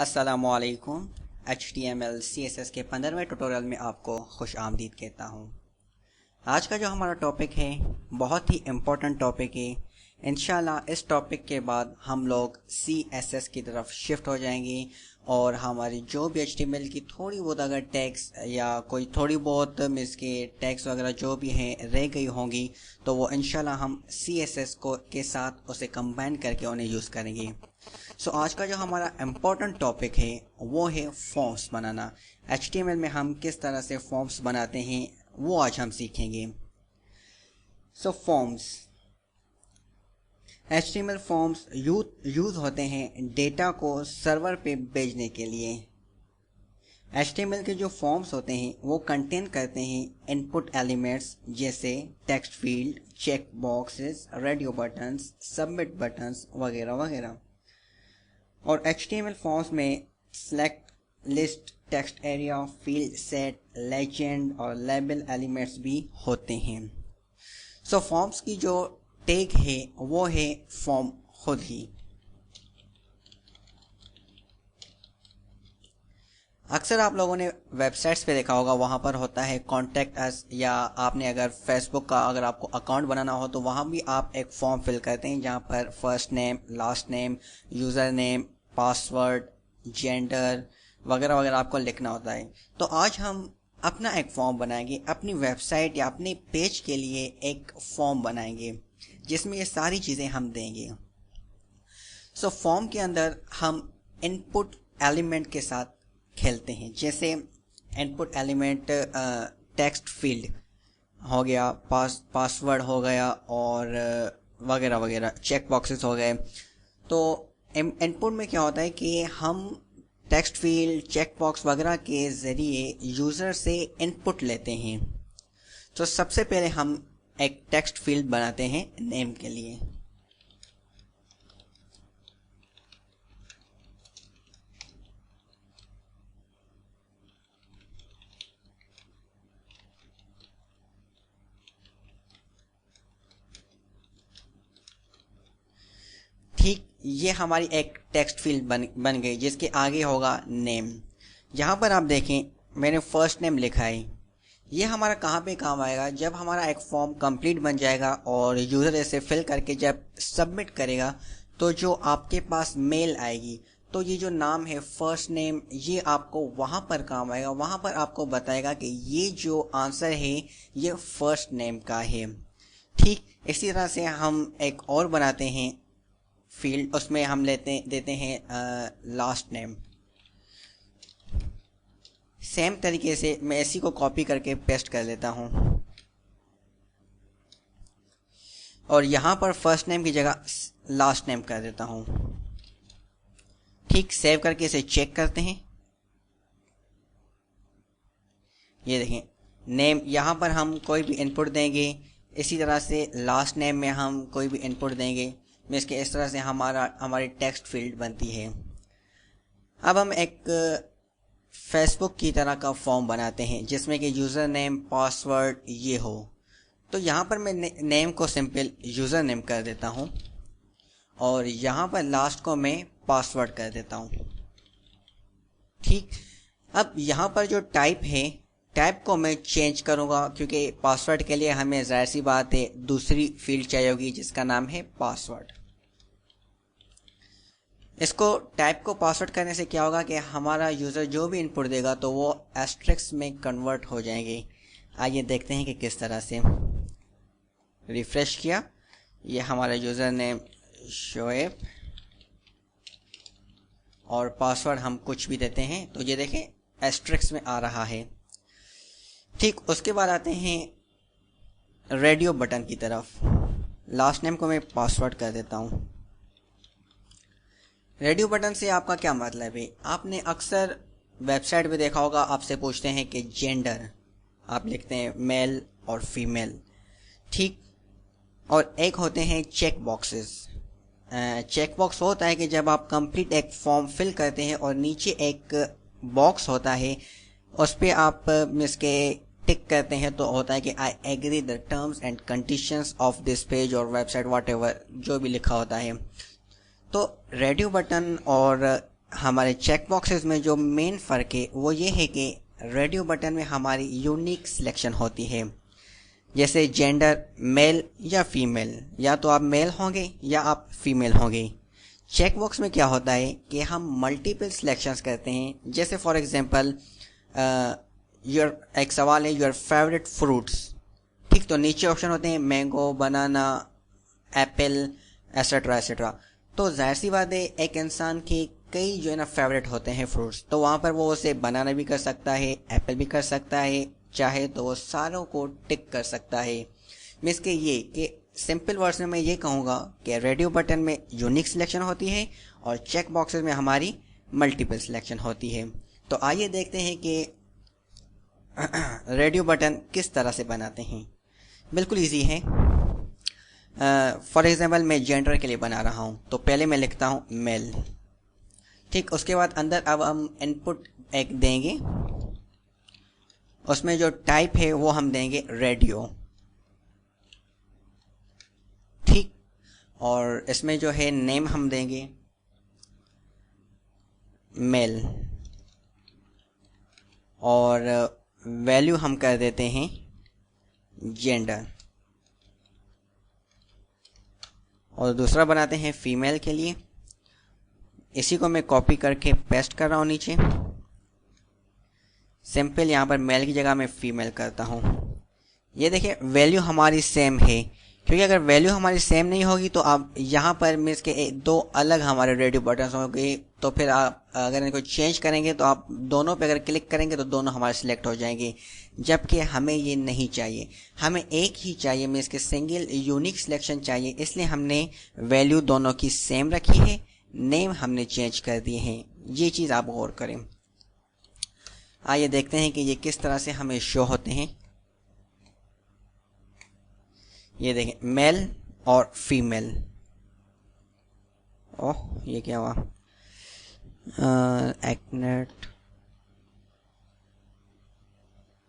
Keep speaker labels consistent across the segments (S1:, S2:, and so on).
S1: अस्सलामुअलैकुम। HTML CSS के 15वें tutorial में आपको खुश आमदीद कहता हूँ। आज का जो हमारा टॉपिक है बहुत ही इम्पोर्टेंट टॉपिक है। इंशाल्लाह इस टॉपिक के बाद हम लोग CSS की तरफ शिफ्ट हो जाएंगे और हमारी जो भी HTML की थोड़ी बहुत अगर टैग्स या कोई थोड़ी बहुत मीन्स के टैग्स वगैरह जो भी हैं रह गई होंगी तो वो इंशाल्लाह हम CSS को के साथ उसे कंबाइन करके उन्हें यूज़ करेंगे। सो आज का जो हमारा इम्पोर्टेंट टॉपिक है वो है फॉर्म्स बनाना। HTML में हम किस तरह से फॉर्म्स बनाते हैं वो आज हम सीखेंगे। सो फॉर्म्स, HTML फॉर्म्स यूज़ होते हैं डेटा को सर्वर पे भेजने के लिए। HTML के जो फॉर्म्स होते हैं वो कंटेन करते हैं इनपुट एलिमेंट्स जैसे text field, check boxes, radio buttons, submit buttons वगैरह वगैरह। और HTML फॉर्म्स में select, list, text area, field set, legend और लेबल एलिमेंट्स भी होते हैं। सो फॉर्म्स की जो टैग है वो है फॉर्म खुद ही। अक्सर आप लोगों ने वेबसाइट्स पे देखा होगा, वहाँ पर होता है कॉन्टैक्ट अस, या आपने अगर फेसबुक का अगर आपको अकाउंट बनाना हो तो वहाँ भी आप एक फॉर्म फिल करते हैं जहाँ पर first name, last name, user name, password, gender वगैरह वगैरह आपको लिखना होता है। तो आज हम अपना एक फॉर्म बनाएंगे, अपनी वेबसाइट या अपने पेज के लिए एक फॉर्म बनाएंगे जिसमें ये सारी चीज़ें हम देंगे। सो फॉर्म के अंदर हम इनपुट एलिमेंट के साथ खेलते हैं, जैसे इनपुट एलिमेंट टेक्स्ट फील्ड हो गया, पासवर्ड हो गया और वगैरह वगैरह, चेक बॉक्सेस हो गए। तो इनपुट में क्या होता है कि हम टेक्स्ट फील्ड, चेक बॉक्स वगैरह के ज़रिए यूज़र से इनपुट लेते हैं। तो सबसे पहले हम एक टेक्स्ट फील्ड बनाते हैं नेम के लिए। ठीक, ये हमारी एक टेक्स्ट फील्ड बन गई जिसके आगे होगा नेम। यहाँ पर आप देखें मैंने फर्स्ट नेम लिखा है। ये हमारा कहाँ पे काम आएगा, जब हमारा एक फॉर्म कंप्लीट बन जाएगा और यूज़र इसे फिल करके जब सबमिट करेगा तो जो आपके पास मेल आएगी तो ये जो नाम है फर्स्ट नेम, ये आपको वहाँ पर काम आएगा। वहाँ पर आपको बताएगा कि ये जो आंसर है ये फर्स्ट नेम का है। ठीक इसी तरह से हम एक और बनाते हैं फील्ड, उसमें हम देते हैं लास्ट नेम। सेम तरीके से मैं इसी को कॉपी करके पेस्ट कर लेता हूं और यहां पर फर्स्ट नेम की जगह लास्ट नेम कर देता हूं। ठीक, सेव करके इसे चेक करते हैं। ये देखें नेम, यहां पर हम कोई भी इनपुट देंगे, इसी तरह से लास्ट नेम में हम कोई भी इनपुट देंगे। इसके इस तरह से हमारी टेक्स्ट फील्ड बनती है। अब हम एक फेसबुक की तरह का फॉर्म बनाते हैं जिसमें कि यूज़र नेम, पासवर्ड ये हो। तो यहाँ पर मैं नेम को सिंपल यूज़र नेम कर देता हूँ और यहाँ पर लास्ट को मैं पासवर्ड कर देता हूँ। ठीक, अब यहाँ पर जो टाइप है, टाइप को मैं चेंज करूँगा क्योंकि पासवर्ड के लिए हमें जाहिर सी बात है दूसरी फील्ड चाहिए होगी जिसका नाम है पासवर्ड। इसको टाइप को पासवर्ड करने से क्या होगा कि हमारा यूज़र जो भी इनपुट देगा तो वो एस्ट्रिक्स में कन्वर्ट हो जाएंगे। आइए देखते हैं कि किस तरह से। रिफ्रेश किया, ये हमारा यूज़र नेम शोएब और पासवर्ड हम कुछ भी देते हैं तो ये देखें एस्ट्रिक्स में आ रहा है। ठीक, उसके बाद आते हैं रेडियो बटन की तरफ। लास्ट नेम को मैं पासवर्ड कर देता हूँ। रेडियो बटन से आपका क्या मतलब है? आपने अक्सर वेबसाइट पे देखा होगा, आपसे पूछते हैं कि जेंडर, आप लिखते हैं मेल और फीमेल। ठीक, और एक होते हैं चेक बॉक्सेस। चेक बॉक्स होता है कि जब आप कंप्लीट एक फॉर्म फिल करते हैं और नीचे एक बॉक्स होता है उस पर आप इसके टिक करते हैं तो होता है कि I agree the terms and conditions of this page और वेबसाइट, वॉट एवर जो भी लिखा होता है। तो रेडियो बटन और हमारे चेक बॉक्सेस में जो मेन फ़र्क है वो ये है कि रेडियो बटन में हमारी यूनिक सिलेक्शन होती है, जैसे जेंडर मेल या फीमेल, या तो आप मेल होंगे या आप फीमेल होंगे। चेक बॉक्स में क्या होता है कि हम मल्टीपल सिलेक्शंस करते हैं, जैसे फॉर एग्जांपल एक सवाल है योर फेवरेट फ्रूट्स, ठीक, तो नीचे ऑप्शन होते हैं मैंगो, बनाना, एप्पल, एसेट्रा एसेट्रा। तो जाहिर सी बात है एक इंसान के कई जो है ना फेवरेट होते हैं फ्रूट्स, तो वहाँ पर वो उसे बनाना भी कर सकता है, एप्पल भी कर सकता है, चाहे तो वो सारों को टिक कर सकता है। मीन्स के ये कि सिंपल वर्ड्स में मैं ये कहूँगा कि रेडियो बटन में यूनिक सिलेक्शन होती है और चेक बॉक्सेस में हमारी मल्टीपल सिलेक्शन होती है। तो आइए देखते हैं कि रेडियो बटन किस तरह से बनाते हैं। बिल्कुल इजी है। फॉर एग्जांपल मैं जेंडर के लिए बना रहा हूँ, तो पहले मैं लिखता हूँ मेल, ठीक। उसके बाद अंदर अब हम इनपुट एक देंगे, उसमें जो टाइप है वो हम देंगे रेडियो, ठीक। और इसमें जो है नेम हम देंगे मेल, और वैल्यू हम कर देते हैं जेंडर, और दूसरा बनाते हैं फीमेल के लिए। इसी को मैं कॉपी करके पेस्ट कर रहा हूँ नीचे। सिंपल यहाँ पर मेल की जगह मैं फीमेल करता हूँ। ये देखिए वैल्यू हमारी सेम है, क्योंकि अगर वैल्यू हमारी सेम नहीं होगी तो आप यहाँ पर मीन्स के दो अलग हमारे रेडियो बटन होंगे, तो फिर आप अगर इनको चेंज करेंगे तो आप दोनों पे अगर क्लिक करेंगे तो दोनों हमारे सिलेक्ट हो जाएंगे, जबकि हमें ये नहीं चाहिए। हमें एक ही चाहिए, मीन्स के सिंगल यूनिक सिलेक्शन चाहिए, इसलिए हमने वैल्यू दोनों की सेम रखी है, नेम हमने चेंज कर दिए हैं। ये चीज़ आप गौर करें। आइए देखते हैं कि ये किस तरह से हमें शो होते हैं। ये देखें मेल और फीमेल। ओह ये क्या हुआ, एक्नेट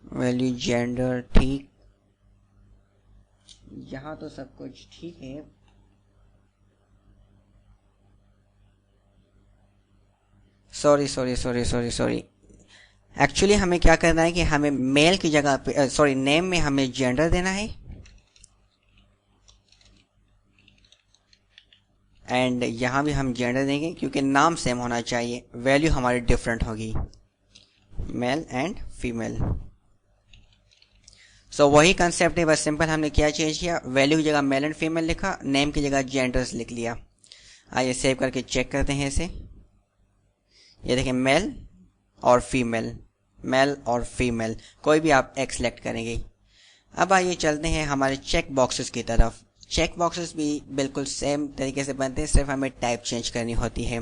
S1: वैल्यू जेंडर, ठीक, यहाँ तो सब कुछ ठीक है। सॉरी एक्चुअली हमें क्या करना है कि हमें मेल की जगह पे सॉरी नेम में हमें जेंडर देना है, एंड यहाँ भी हम जेंडर देंगे क्योंकि नाम सेम होना चाहिए, वैल्यू हमारी डिफरेंट होगी, मेल एंड फीमेल। सो वही कंसेप्ट है, बस सिंपल हमने क्या चेंज किया, वैल्यू की जगह मेल एंड फीमेल लिखा, नेम की जगह जेंडर्स लिख लिया। आइए सेव करके चेक करते हैं इसे। ये देखें मेल और फीमेल, मेल और फीमेल, कोई भी आप एक सेलेक्ट करेंगे। अब आइए चलते हैं हमारे चेक बॉक्सेस की तरफ। चेक बॉक्सेस भी बिल्कुल सेम तरीके से बनते हैं, सिर्फ हमें टाइप चेंज करनी होती है।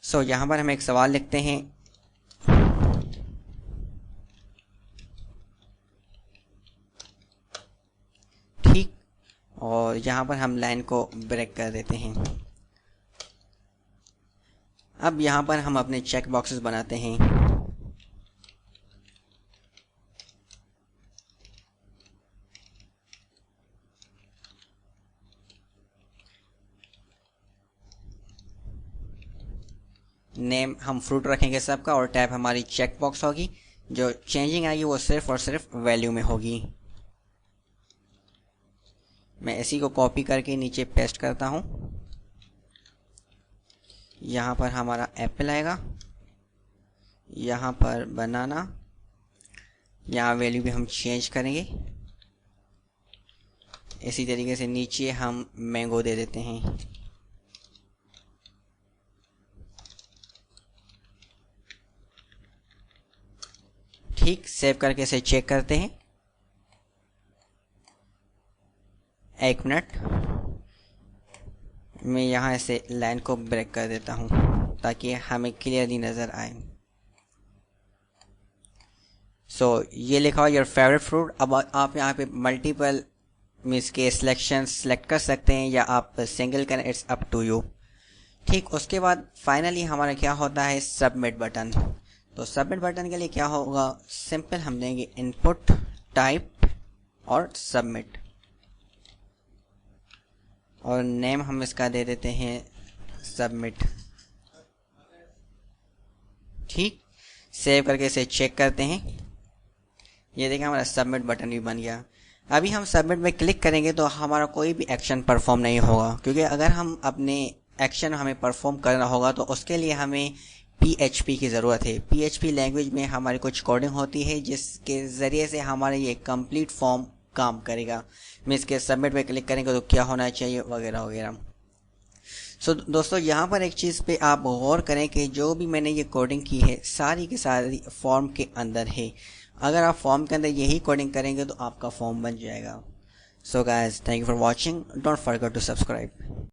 S1: सो यहाँ पर हम एक सवाल लिखते हैं, ठीक, और यहाँ पर हम लाइन को ब्रेक कर देते हैं। अब यहाँ पर हम अपने चेक बॉक्सेस बनाते हैं। नेम हम फ्रूट रखेंगे सबका, और टाइप हमारी चेक बॉक्स होगी। जो चेंजिंग आएगी वो सिर्फ और सिर्फ वैल्यू में होगी। मैं इसी को कॉपी करके नीचे पेस्ट करता हूँ। यहाँ पर हमारा एप्पल आएगा, यहाँ पर बनाना, यहाँ वैल्यू भी हम चेंज करेंगे। इसी तरीके से नीचे हम मैंगो दे देते हैं। ठीक, सेव करके इसे चेक करते हैं। एक मिनट, मैं यहाँ से लाइन को ब्रेक कर देता हूँ ताकि हमें क्लियरली नज़र आए। ये लिखा हुआ योर फेवरेट फ्रूट। अब आप यहाँ पे मल्टीपल मीन्स के सिलेक्शन सेलेक्ट कर सकते हैं या आप सिंगल करें, इट्स अप टू यू। ठीक, उसके बाद फाइनली हमारा क्या होता है, सबमिट बटन। तो सबमिट बटन के लिए क्या होगा, सिंपल हम देंगे इनपुट, टाइप और सबमिट, और नेम हम इसका दे देते हैं सबमिट। सेव करके इसे चेक करते हैं। ये देखिए हमारा सबमिट बटन भी बन गया। अभी हम सबमिट में क्लिक करेंगे तो हमारा कोई भी एक्शन परफॉर्म नहीं होगा, क्योंकि अगर हम अपने एक्शन हमें परफॉर्म करना होगा तो उसके लिए हमें PHP की ज़रूरत है। PHP लैंग्वेज में हमारी कुछ कोडिंग होती है जिसके ज़रिए से हमारा ये कंप्लीट फॉर्म काम करेगा। मीन्स के सबमिट पे क्लिक करेंगे तो क्या होना चाहिए वगैरह वगैरह। सो दोस्तों, यहाँ पर एक चीज़ पे आप गौर करें कि जो भी मैंने ये कोडिंग की है सारी की सारी फॉर्म के अंदर है। अगर आप फॉर्म के अंदर यही कोडिंग करेंगे तो आपका फॉर्म बन जाएगा। So guys, thank you for watching, don't forget to subscribe.